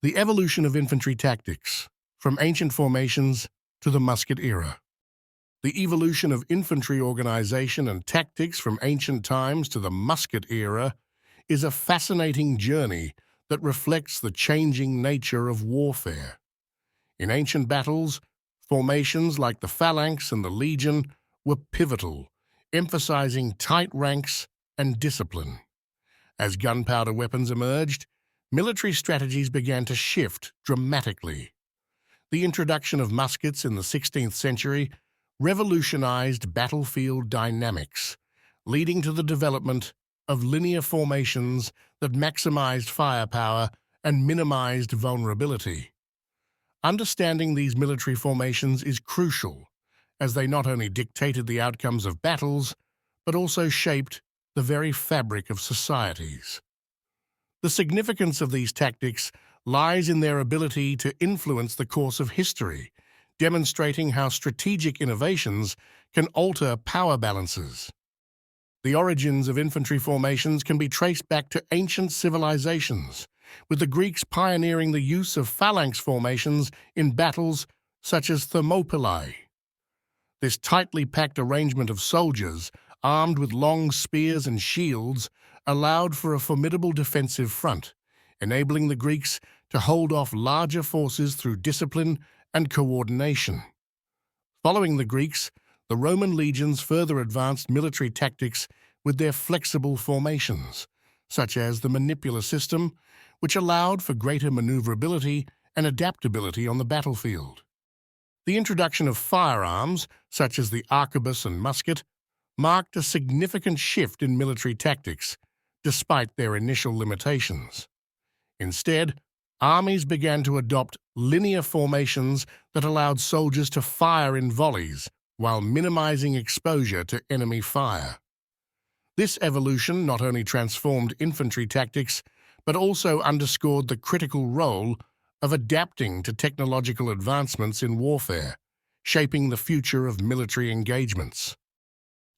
The evolution of infantry tactics, from ancient formations to the musket era. The evolution of infantry organization and tactics from ancient times to the musket era is a fascinating journey that reflects the changing nature of warfare. In ancient battles, formations like the phalanx and the legion were pivotal, emphasizing tight ranks and discipline. As gunpowder weapons emerged, military strategies began to shift dramatically. The introduction of muskets in the 16th century revolutionized battlefield dynamics, leading to the development of linear formations that maximized firepower and minimized vulnerability. Understanding these military formations is crucial, as they not only dictated the outcomes of battles, but also shaped the very fabric of societies. The significance of these tactics lies in their ability to influence the course of history, demonstrating how strategic innovations can alter power balances. The origins of infantry formations can be traced back to ancient civilizations, with the Greeks pioneering the use of phalanx formations in battles such as Thermopylae. This tightly packed arrangement of soldiers, armed with long spears and shields, allowed for a formidable defensive front, enabling the Greeks to hold off larger forces through discipline and coordination. Following the Greeks, the Roman legions further advanced military tactics with their flexible formations, such as the manipular system, which allowed for greater maneuverability and adaptability on the battlefield. The introduction of firearms, such as the arquebus and musket, marked a significant shift in military tactics, despite their initial limitations. Instead, armies began to adopt linear formations that allowed soldiers to fire in volleys while minimizing exposure to enemy fire. This evolution not only transformed infantry tactics, but also underscored the critical role of adapting to technological advancements in warfare, shaping the future of military engagements.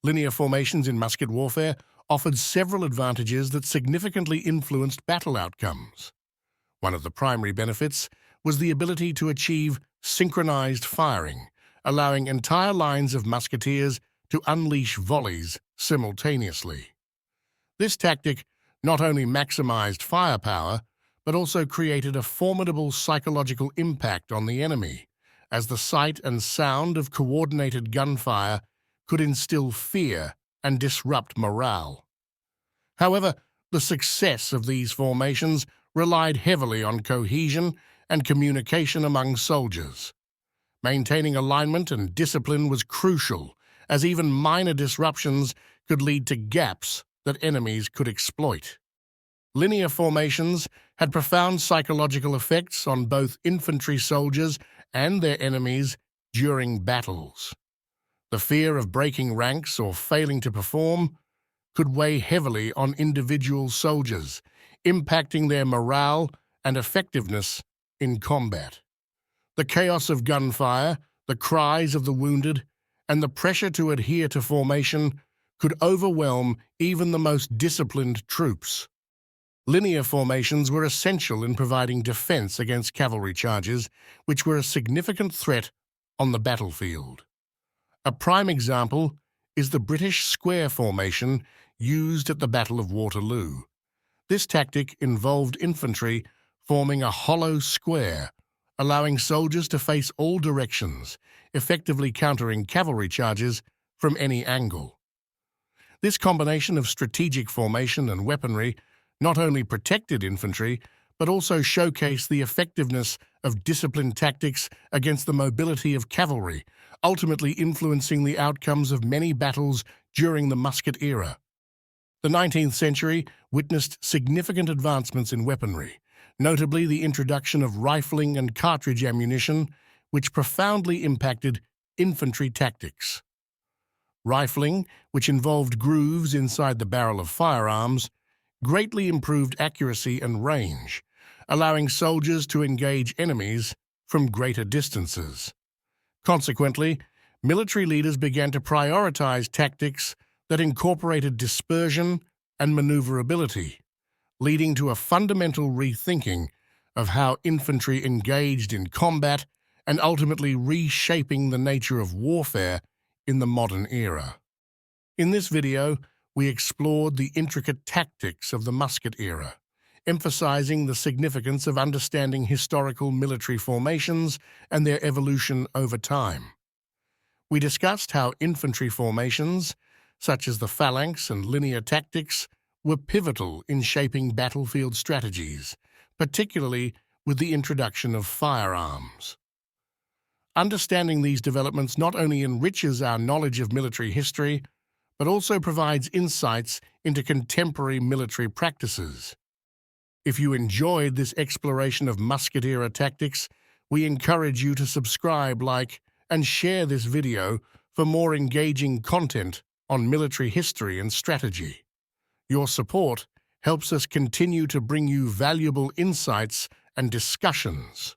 Linear formations in musket warfare offered several advantages that significantly influenced battle outcomes. One of the primary benefits was the ability to achieve synchronized firing, allowing entire lines of musketeers to unleash volleys simultaneously. This tactic not only maximized firepower, but also created a formidable psychological impact on the enemy, as the sight and sound of coordinated gunfire could instill fear and disrupt morale. However, the success of these formations relied heavily on cohesion and communication among soldiers. Maintaining alignment and discipline was crucial, as even minor disruptions could lead to gaps that enemies could exploit. Linear formations had profound psychological effects on both infantry soldiers and their enemies during battles. The fear of breaking ranks or failing to perform could weigh heavily on individual soldiers, impacting their morale and effectiveness in combat. The chaos of gunfire, the cries of the wounded, and the pressure to adhere to formation could overwhelm even the most disciplined troops. Linear formations were essential in providing defense against cavalry charges, which were a significant threat on the battlefield. A prime example is the British square formation used at the Battle of Waterloo. This tactic involved infantry forming a hollow square, allowing soldiers to face all directions, effectively countering cavalry charges from any angle. This combination of strategic formation and weaponry not only protected infantry, but also showcased the effectiveness of disciplined tactics against the mobility of cavalry, ultimately influencing the outcomes of many battles during the musket era. The 19th century witnessed significant advancements in weaponry, notably the introduction of rifling and cartridge ammunition, which profoundly impacted infantry tactics. Rifling, which involved grooves inside the barrel of firearms, greatly improved accuracy and range, allowing soldiers to engage enemies from greater distances. Consequently, military leaders began to prioritize tactics that incorporated dispersion and maneuverability, leading to a fundamental rethinking of how infantry engaged in combat and ultimately reshaping the nature of warfare in the modern era. In this video, we explored the intricate tactics of the musket era, emphasizing the significance of understanding historical military formations and their evolution over time. We discussed how infantry formations, such as the phalanx and linear tactics, were pivotal in shaping battlefield strategies, particularly with the introduction of firearms. Understanding these developments not only enriches our knowledge of military history, but also provides insights into contemporary military practices. If you enjoyed this exploration of musket-era tactics, we encourage you to subscribe, like, and share this video for more engaging content on military history and strategy. Your support helps us continue to bring you valuable insights and discussions.